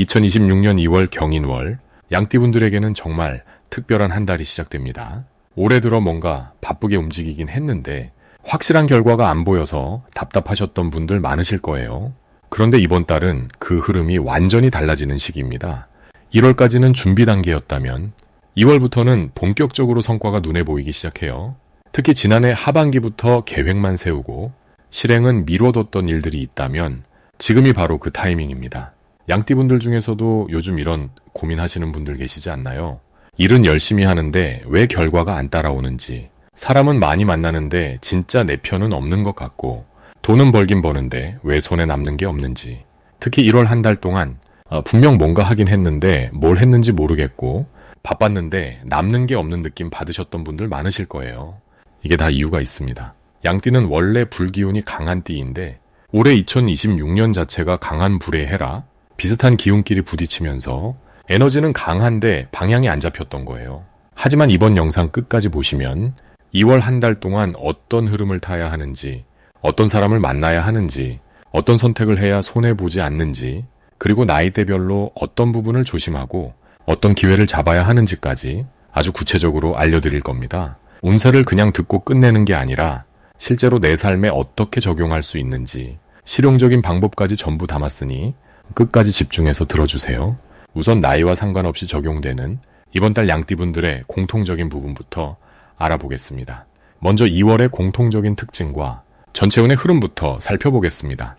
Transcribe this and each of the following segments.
2026년 2월 경인월, 양띠분들에게는 정말 특별한 한 달이 시작됩니다. 올해 들어 뭔가 바쁘게 움직이긴 했는데 확실한 결과가 안 보여서 답답하셨던 분들 많으실 거예요. 그런데 이번 달은 그 흐름이 완전히 달라지는 시기입니다. 1월까지는 준비 단계였다면 2월부터는 본격적으로 성과가 눈에 보이기 시작해요. 특히 지난해 하반기부터 계획만 세우고 실행은 미뤄뒀던 일들이 있다면 지금이 바로 그 타이밍입니다. 양띠분들 중에서도 요즘 이런 고민하시는 분들 계시지 않나요? 일은 열심히 하는데 왜 결과가 안 따라오는지, 사람은 많이 만나는데 진짜 내 편은 없는 것 같고, 돈은 벌긴 버는데 왜 손에 남는 게 없는지, 특히 1월 한 달 동안 분명 뭔가 하긴 했는데 뭘 했는지 모르겠고 바빴는데 남는 게 없는 느낌 받으셨던 분들 많으실 거예요. 이게 다 이유가 있습니다. 양띠는 원래 불기운이 강한 띠인데 올해 2026년 자체가 강한 불의 해라 비슷한 기운끼리 부딪히면서 에너지는 강한데 방향이 안 잡혔던 거예요. 하지만 이번 영상 끝까지 보시면 2월 한 달 동안 어떤 흐름을 타야 하는지, 어떤 사람을 만나야 하는지, 어떤 선택을 해야 손해보지 않는지, 그리고 나이대별로 어떤 부분을 조심하고 어떤 기회를 잡아야 하는지까지 아주 구체적으로 알려드릴 겁니다. 운세를 그냥 듣고 끝내는 게 아니라 실제로 내 삶에 어떻게 적용할 수 있는지 실용적인 방법까지 전부 담았으니 끝까지 집중해서 들어주세요. 우선 나이와 상관없이 적용되는 이번 달 양띠분들의 공통적인 부분부터 알아보겠습니다. 먼저 2월의 공통적인 특징과 전체 운의 흐름부터 살펴보겠습니다.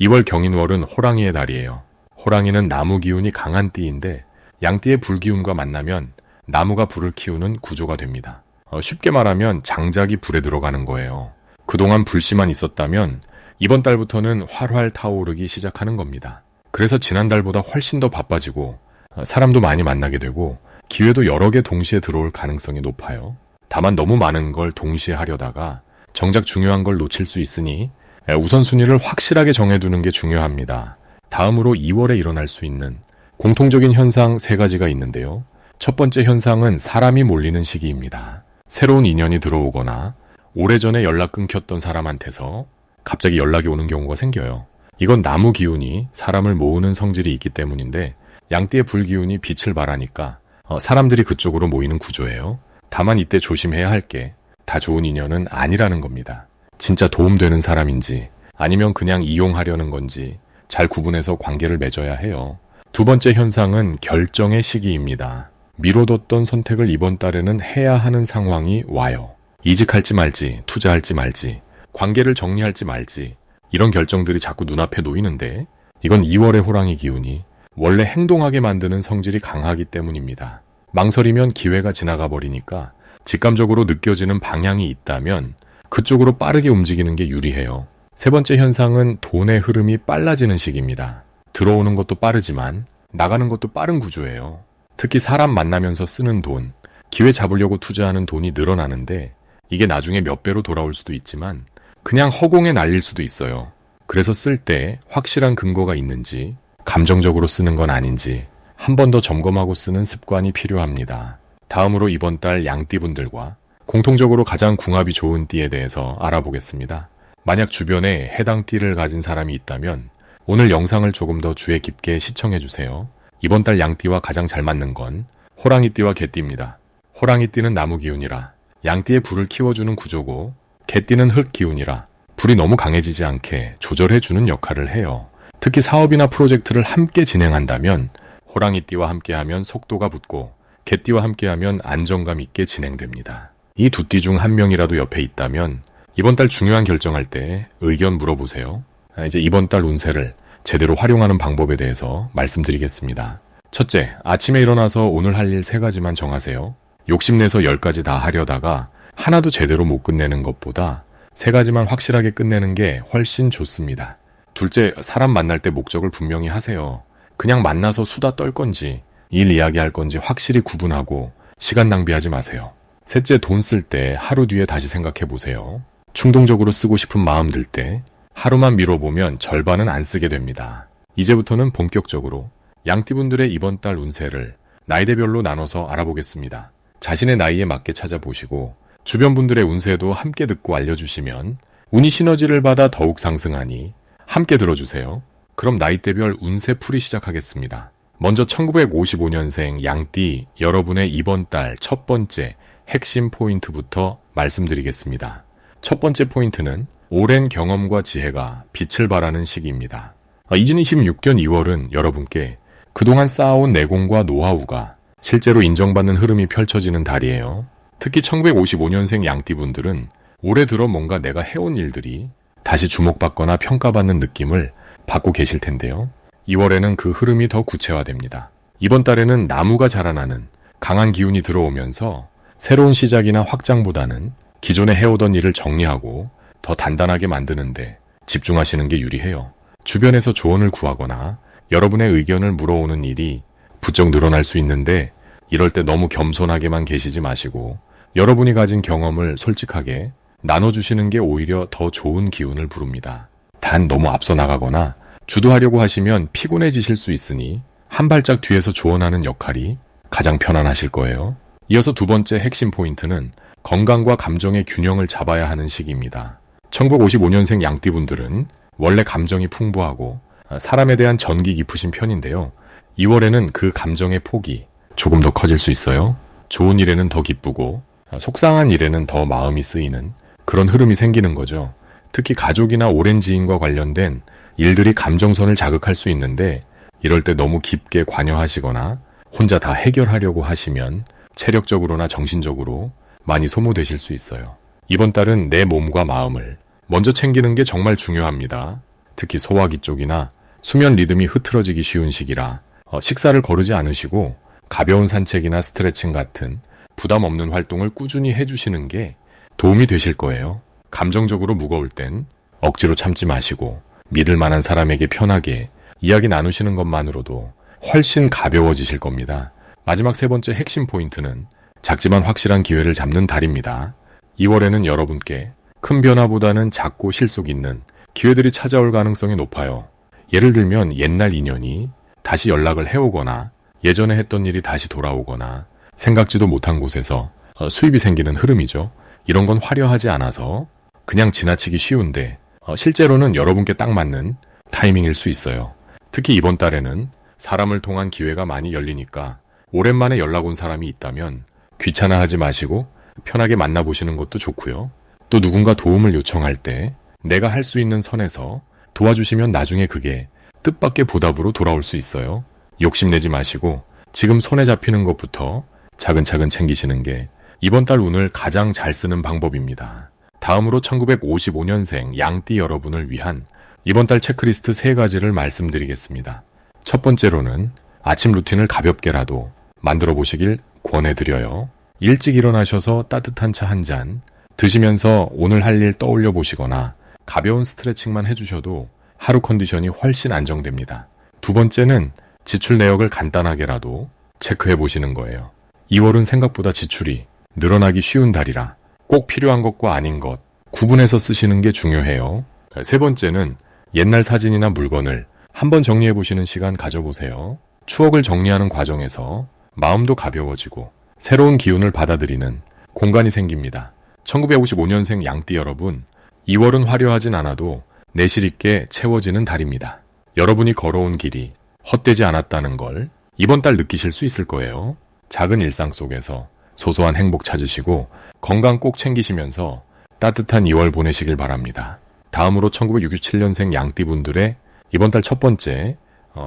2월 경인월은 호랑이의 달이에요. 호랑이는 나무 기운이 강한 띠인데 양띠의 불기운과 만나면 나무가 불을 키우는 구조가 됩니다. 쉽게 말하면 장작이 불에 들어가는 거예요. 그동안 불씨만 있었다면 이번 달부터는 활활 타오르기 시작하는 겁니다. 그래서 지난달보다 훨씬 더 바빠지고 사람도 많이 만나게 되고 기회도 여러 개 동시에 들어올 가능성이 높아요. 다만 너무 많은 걸 동시에 하려다가 정작 중요한 걸 놓칠 수 있으니 우선순위를 확실하게 정해두는 게 중요합니다. 다음으로 2월에 일어날 수 있는 공통적인 현상 3가지가 있는데요. 첫 번째 현상은 사람이 몰리는 시기입니다. 새로운 인연이 들어오거나 오래전에 연락 끊겼던 사람한테서 갑자기 연락이 오는 경우가 생겨요. 이건 나무 기운이 사람을 모으는 성질이 있기 때문인데 양띠의 불기운이 빛을 발하니까 사람들이 그쪽으로 모이는 구조예요. 다만 이때 조심해야 할 게 다 좋은 인연은 아니라는 겁니다. 진짜 도움되는 사람인지 아니면 그냥 이용하려는 건지 잘 구분해서 관계를 맺어야 해요. 두 번째 현상은 결정의 시기입니다. 미뤄뒀던 선택을 이번 달에는 해야 하는 상황이 와요. 이직할지 말지, 투자할지 말지, 관계를 정리할지 말지 이런 결정들이 자꾸 눈앞에 놓이는데 이건 2월의 호랑이 기운이 원래 행동하게 만드는 성질이 강하기 때문입니다. 망설이면 기회가 지나가 버리니까 직감적으로 느껴지는 방향이 있다면 그쪽으로 빠르게 움직이는 게 유리해요. 세 번째 현상은 돈의 흐름이 빨라지는 시기입니다. 들어오는 것도 빠르지만 나가는 것도 빠른 구조예요. 특히 사람 만나면서 쓰는 돈, 기회 잡으려고 투자하는 돈이 늘어나는데 이게 나중에 몇 배로 돌아올 수도 있지만 그냥 허공에 날릴 수도 있어요. 그래서 쓸 때 확실한 근거가 있는지, 감정적으로 쓰는 건 아닌지 한 번 더 점검하고 쓰는 습관이 필요합니다. 다음으로 이번 달 양띠분들과 공통적으로 가장 궁합이 좋은 띠에 대해서 알아보겠습니다. 만약 주변에 해당 띠를 가진 사람이 있다면 오늘 영상을 조금 더 주의 깊게 시청해주세요. 이번 달 양띠와 가장 잘 맞는 건 호랑이띠와 개띠입니다. 호랑이띠는 나무 기운이라 양띠의 불을 키워주는 구조고 개띠는 흙 기운이라 불이 너무 강해지지 않게 조절해주는 역할을 해요. 특히 사업이나 프로젝트를 함께 진행한다면 호랑이띠와 함께하면 속도가 붙고 개띠와 함께하면 안정감 있게 진행됩니다. 이 두 띠 중 한 명이라도 옆에 있다면 이번 달 중요한 결정할 때 의견 물어보세요. 이제 이번 달 운세를 제대로 활용하는 방법에 대해서 말씀드리겠습니다. 첫째, 아침에 일어나서 오늘 할 일 3가지만 정하세요. 욕심내서 10가지 다 하려다가 하나도 제대로 못 끝내는 것보다 3가지만 확실하게 끝내는 게 훨씬 좋습니다. 둘째, 사람 만날 때 목적을 분명히 하세요. 그냥 만나서 수다 떨 건지 일 이야기할 건지 확실히 구분하고 시간 낭비하지 마세요. 셋째, 돈 쓸 때 하루 뒤에 다시 생각해 보세요. 충동적으로 쓰고 싶은 마음 들 때 하루만 미뤄보면 절반은 안 쓰게 됩니다. 이제부터는 본격적으로 양띠분들의 이번 달 운세를 나이대별로 나눠서 알아보겠습니다. 자신의 나이에 맞게 찾아보시고 주변 분들의 운세도 함께 듣고 알려주시면 운이 시너지를 받아 더욱 상승하니 함께 들어주세요. 그럼 나이대별 운세 풀이 시작하겠습니다. 먼저 1955년생 양띠 여러분의 이번 달 첫 번째 핵심 포인트부터 말씀드리겠습니다. 첫 번째 포인트는 오랜 경험과 지혜가 빛을 발하는 시기입니다. 2026년 2월은 여러분께 그동안 쌓아온 내공과 노하우가 실제로 인정받는 흐름이 펼쳐지는 달이에요. 특히 1955년생 양띠분들은 올해 들어 뭔가 내가 해온 일들이 다시 주목받거나 평가받는 느낌을 받고 계실 텐데요. 2월에는 그 흐름이 더 구체화됩니다. 이번 달에는 나무가 자라나는 강한 기운이 들어오면서 새로운 시작이나 확장보다는 기존에 해오던 일을 정리하고 더 단단하게 만드는데 집중하시는 게 유리해요. 주변에서 조언을 구하거나 여러분의 의견을 물어오는 일이 부쩍 늘어날 수 있는데 이럴 때 너무 겸손하게만 계시지 마시고 여러분이 가진 경험을 솔직하게 나눠주시는 게 오히려 더 좋은 기운을 부릅니다. 단 너무 앞서 나가거나 주도하려고 하시면 피곤해지실 수 있으니 한 발짝 뒤에서 조언하는 역할이 가장 편안하실 거예요. 이어서 두 번째 핵심 포인트는 건강과 감정의 균형을 잡아야 하는 시기입니다. 1955년생 양띠분들은 원래 감정이 풍부하고 사람에 대한 전기 깊으신 편인데요. 2월에는 그 감정의 폭이 조금 더 커질 수 있어요. 좋은 일에는 더 기쁘고 속상한 일에는 더 마음이 쓰이는 그런 흐름이 생기는 거죠. 특히 가족이나 오랜 지인과 관련된 일들이 감정선을 자극할 수 있는데 이럴 때 너무 깊게 관여하시거나 혼자 다 해결하려고 하시면 체력적으로나 정신적으로 많이 소모되실 수 있어요. 이번 달은 내 몸과 마음을 먼저 챙기는 게 정말 중요합니다. 특히 소화기 쪽이나 수면 리듬이 흐트러지기 쉬운 시기라 식사를 거르지 않으시고 가벼운 산책이나 스트레칭 같은 부담 없는 활동을 꾸준히 해주시는 게 도움이 되실 거예요. 감정적으로 무거울 땐 억지로 참지 마시고 믿을 만한 사람에게 편하게 이야기 나누시는 것만으로도 훨씬 가벼워지실 겁니다. 마지막 세 번째 핵심 포인트는 작지만 확실한 기회를 잡는 달입니다. 2월에는 여러분께 큰 변화보다는 작고 실속 있는 기회들이 찾아올 가능성이 높아요. 예를 들면 옛날 인연이 다시 연락을 해오거나 예전에 했던 일이 다시 돌아오거나 생각지도 못한 곳에서 수입이 생기는 흐름이죠. 이런 건 화려하지 않아서 그냥 지나치기 쉬운데 실제로는 여러분께 딱 맞는 타이밍일 수 있어요. 특히 이번 달에는 사람을 통한 기회가 많이 열리니까 오랜만에 연락 온 사람이 있다면 귀찮아하지 마시고 편하게 만나보시는 것도 좋고요. 또 누군가 도움을 요청할 때 내가 할 수 있는 선에서 도와주시면 나중에 그게 뜻밖의 보답으로 돌아올 수 있어요. 욕심내지 마시고 지금 손에 잡히는 것부터 차근차근 챙기시는 게 이번 달 운을 가장 잘 쓰는 방법입니다. 다음으로 1955년생 양띠 여러분을 위한 이번 달 체크리스트 3가지를 말씀드리겠습니다. 첫 번째로는 아침 루틴을 가볍게라도 만들어 보시길 권해드려요. 일찍 일어나셔서 따뜻한 차 한 잔 드시면서 오늘 할 일 떠올려 보시거나 가벼운 스트레칭만 해주셔도 하루 컨디션이 훨씬 안정됩니다. 두 번째는 지출 내역을 간단하게라도 체크해 보시는 거예요. 2월은 생각보다 지출이 늘어나기 쉬운 달이라 꼭 필요한 것과 아닌 것 구분해서 쓰시는 게 중요해요. 세 번째는 옛날 사진이나 물건을 한번 정리해 보시는 시간 가져보세요. 추억을 정리하는 과정에서 마음도 가벼워지고 새로운 기운을 받아들이는 공간이 생깁니다. 1955년생 양띠 여러분, 2월은 화려하진 않아도 내실 있게 채워지는 달입니다. 여러분이 걸어온 길이 헛되지 않았다는 걸 이번 달 느끼실 수 있을 거예요. 작은 일상 속에서 소소한 행복 찾으시고 건강 꼭 챙기시면서 따뜻한 2월 보내시길 바랍니다. 다음으로 1967년생 양띠분들의 이번 달 첫 번째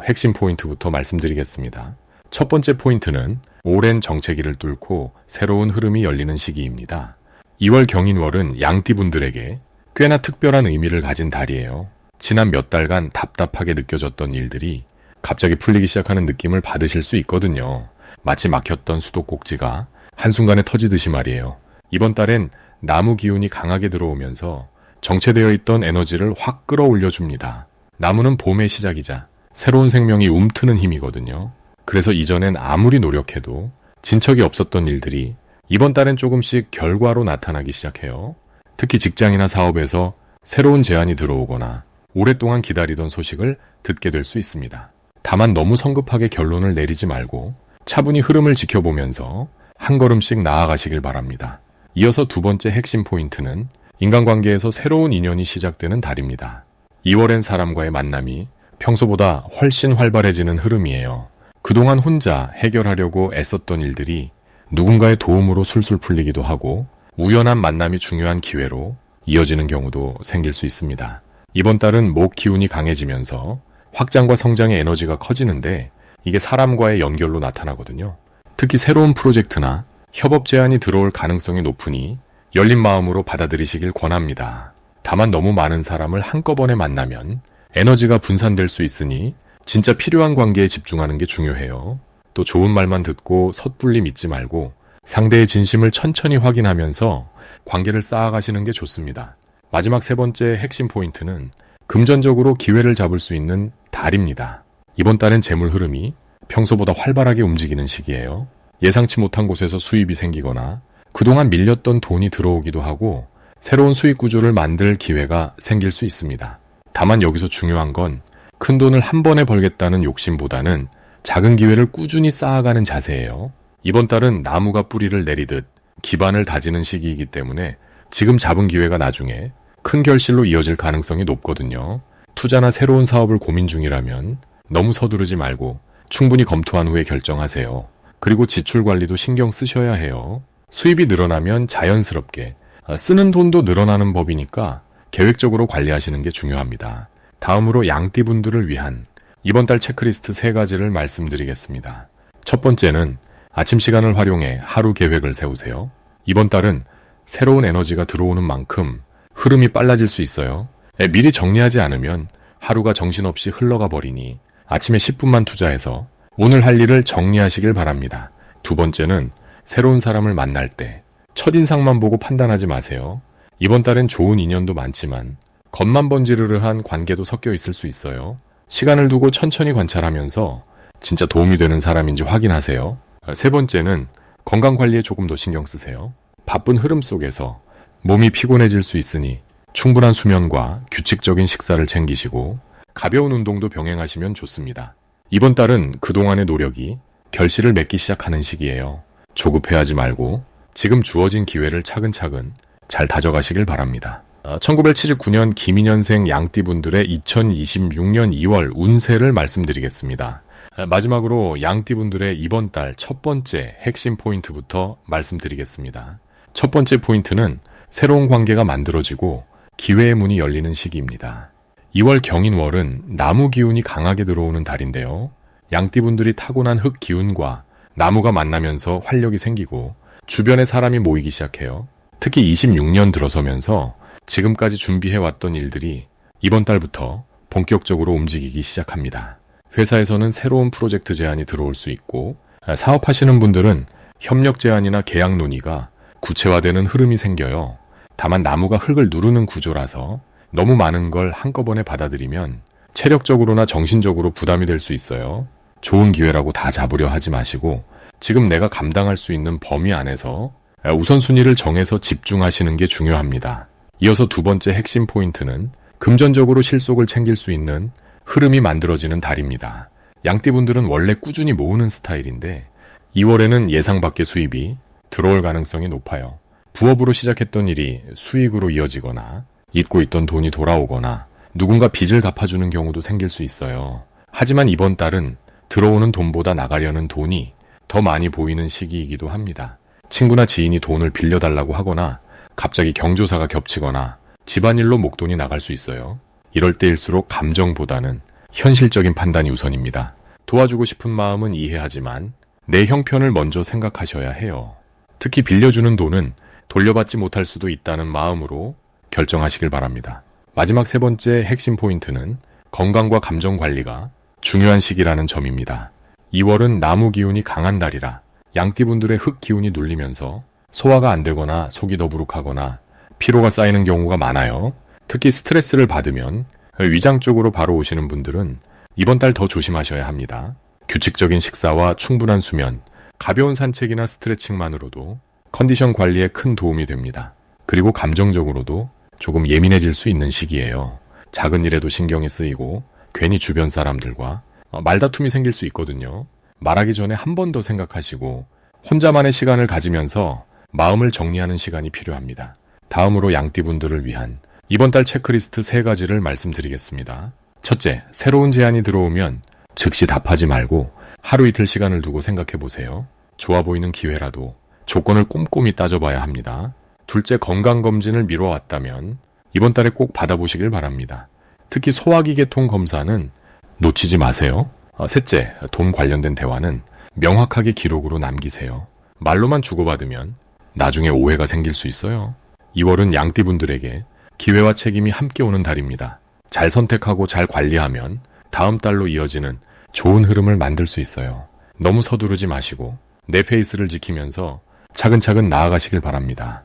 핵심 포인트부터 말씀드리겠습니다. 첫 번째 포인트는 오랜 정체기를 뚫고 새로운 흐름이 열리는 시기입니다. 2월 경인월은 양띠분들에게 꽤나 특별한 의미를 가진 달이에요. 지난 몇 달간 답답하게 느껴졌던 일들이 갑자기 풀리기 시작하는 느낌을 받으실 수 있거든요. 마치 막혔던 수도꼭지가 한순간에 터지듯이 말이에요. 이번 달엔 나무 기운이 강하게 들어오면서 정체되어 있던 에너지를 확 끌어올려줍니다. 나무는 봄의 시작이자 새로운 생명이 움트는 힘이거든요. 그래서 이전엔 아무리 노력해도 진척이 없었던 일들이 이번 달엔 조금씩 결과로 나타나기 시작해요. 특히 직장이나 사업에서 새로운 제안이 들어오거나 오랫동안 기다리던 소식을 듣게 될 수 있습니다. 다만 너무 성급하게 결론을 내리지 말고 차분히 흐름을 지켜보면서 한 걸음씩 나아가시길 바랍니다. 이어서 두 번째 핵심 포인트는 인간관계에서 새로운 인연이 시작되는 달입니다. 2월엔 사람과의 만남이 평소보다 훨씬 활발해지는 흐름이에요. 그동안 혼자 해결하려고 애썼던 일들이 누군가의 도움으로 술술 풀리기도 하고 우연한 만남이 중요한 기회로 이어지는 경우도 생길 수 있습니다. 이번 달은 목 기운이 강해지면서 확장과 성장의 에너지가 커지는데 이게 사람과의 연결로 나타나거든요. 특히 새로운 프로젝트나 협업 제안이 들어올 가능성이 높으니 열린 마음으로 받아들이시길 권합니다. 다만 너무 많은 사람을 한꺼번에 만나면 에너지가 분산될 수 있으니 진짜 필요한 관계에 집중하는 게 중요해요. 또 좋은 말만 듣고 섣불리 믿지 말고 상대의 진심을 천천히 확인하면서 관계를 쌓아가시는 게 좋습니다. 마지막 세 번째 핵심 포인트는 금전적으로 기회를 잡을 수 있는 달입니다. 이번 달엔 재물 흐름이 평소보다 활발하게 움직이는 시기예요. 예상치 못한 곳에서 수입이 생기거나 그동안 밀렸던 돈이 들어오기도 하고 새로운 수익 구조를 만들 기회가 생길 수 있습니다. 다만 여기서 중요한 건 큰 돈을 한 번에 벌겠다는 욕심보다는 작은 기회를 꾸준히 쌓아가는 자세예요. 이번 달은 나무가 뿌리를 내리듯 기반을 다지는 시기이기 때문에 지금 잡은 기회가 나중에 큰 결실로 이어질 가능성이 높거든요. 투자나 새로운 사업을 고민 중이라면 너무 서두르지 말고 충분히 검토한 후에 결정하세요. 그리고 지출 관리도 신경 쓰셔야 해요. 수입이 늘어나면 자연스럽게 쓰는 돈도 늘어나는 법이니까 계획적으로 관리하시는 게 중요합니다. 다음으로 양띠분들을 위한 이번 달 체크리스트 3가지를 말씀드리겠습니다. 첫 번째는 아침 시간을 활용해 하루 계획을 세우세요. 이번 달은 새로운 에너지가 들어오는 만큼 흐름이 빨라질 수 있어요. 미리 정리하지 않으면 하루가 정신없이 흘러가 버리니 아침에 10분만 투자해서 오늘 할 일을 정리하시길 바랍니다. 두 번째는 새로운 사람을 만날 때 첫인상만 보고 판단하지 마세요. 이번 달엔 좋은 인연도 많지만 겉만 번지르르한 관계도 섞여 있을 수 있어요. 시간을 두고 천천히 관찰하면서 진짜 도움이 되는 사람인지 확인하세요. 세 번째는 건강관리에 조금 더 신경 쓰세요. 바쁜 흐름 속에서 몸이 피곤해질 수 있으니 충분한 수면과 규칙적인 식사를 챙기시고 가벼운 운동도 병행하시면 좋습니다. 이번 달은 그동안의 노력이 결실을 맺기 시작하는 시기예요. 조급해하지 말고 지금 주어진 기회를 차근차근 잘 다져가시길 바랍니다. 1979년 김인년생 양띠분들의 2026년 2월 운세를 말씀드리겠습니다. 마지막으로 양띠분들의 이번 달 첫 번째 핵심 포인트부터 말씀드리겠습니다. 첫 번째 포인트는 새로운 관계가 만들어지고 기회의 문이 열리는 시기입니다. 2월 경인월은 나무 기운이 강하게 들어오는 달인데요. 양띠분들이 타고난 흙 기운과 나무가 만나면서 활력이 생기고 주변에 사람이 모이기 시작해요. 특히 26년 들어서면서 지금까지 준비해왔던 일들이 이번 달부터 본격적으로 움직이기 시작합니다. 회사에서는 새로운 프로젝트 제안이 들어올 수 있고 사업하시는 분들은 협력 제안이나 계약 논의가 구체화되는 흐름이 생겨요. 다만 나무가 흙을 누르는 구조라서 너무 많은 걸 한꺼번에 받아들이면 체력적으로나 정신적으로 부담이 될 수 있어요. 좋은 기회라고 다 잡으려 하지 마시고 지금 내가 감당할 수 있는 범위 안에서 우선순위를 정해서 집중하시는 게 중요합니다. 이어서 두 번째 핵심 포인트는 금전적으로 실속을 챙길 수 있는 흐름이 만들어지는 달입니다. 양띠분들은 원래 꾸준히 모으는 스타일인데 2월에는 예상 밖의 수입이 들어올 가능성이 높아요. 부업으로 시작했던 일이 수익으로 이어지거나 잊고 있던 돈이 돌아오거나 누군가 빚을 갚아주는 경우도 생길 수 있어요. 하지만 이번 달은 들어오는 돈보다 나가려는 돈이 더 많이 보이는 시기이기도 합니다. 친구나 지인이 돈을 빌려달라고 하거나 갑자기 경조사가 겹치거나 집안일로 목돈이 나갈 수 있어요. 이럴 때일수록 감정보다는 현실적인 판단이 우선입니다. 도와주고 싶은 마음은 이해하지만 내 형편을 먼저 생각하셔야 해요. 특히 빌려주는 돈은 돌려받지 못할 수도 있다는 마음으로 결정하시길 바랍니다. 마지막 세 번째 핵심 포인트는 건강과 감정 관리가 중요한 시기라는 점입니다. 2월은 나무 기운이 강한 달이라 양띠분들의 흙 기운이 눌리면서 소화가 안 되거나 속이 더부룩하거나 피로가 쌓이는 경우가 많아요. 특히 스트레스를 받으면 위장 쪽으로 바로 오시는 분들은 이번 달 더 조심하셔야 합니다. 규칙적인 식사와 충분한 수면, 가벼운 산책이나 스트레칭만으로도 컨디션 관리에 큰 도움이 됩니다. 그리고 감정적으로도 조금 예민해질 수 있는 시기예요. 작은 일에도 신경이 쓰이고 괜히 주변 사람들과 말다툼이 생길 수 있거든요. 말하기 전에 한 번 더 생각하시고 혼자만의 시간을 가지면서 마음을 정리하는 시간이 필요합니다. 다음으로 양띠분들을 위한 이번 달 체크리스트 3가지를 말씀드리겠습니다. 첫째, 새로운 제안이 들어오면 즉시 답하지 말고 하루 이틀 시간을 두고 생각해 보세요. 좋아 보이는 기회라도 조건을 꼼꼼히 따져봐야 합니다. 둘째, 건강검진을 미뤄왔다면 이번 달에 꼭 받아보시길 바랍니다. 특히 소화기계통 검사는 놓치지 마세요. 셋째, 돈 관련된 대화는 명확하게 기록으로 남기세요. 말로만 주고받으면 나중에 오해가 생길 수 있어요. 2월은 양띠분들에게 기회와 책임이 함께 오는 달입니다. 잘 선택하고 잘 관리하면 다음 달로 이어지는 좋은 흐름을 만들 수 있어요. 너무 서두르지 마시고 내 페이스를 지키면서 차근차근 나아가시길 바랍니다.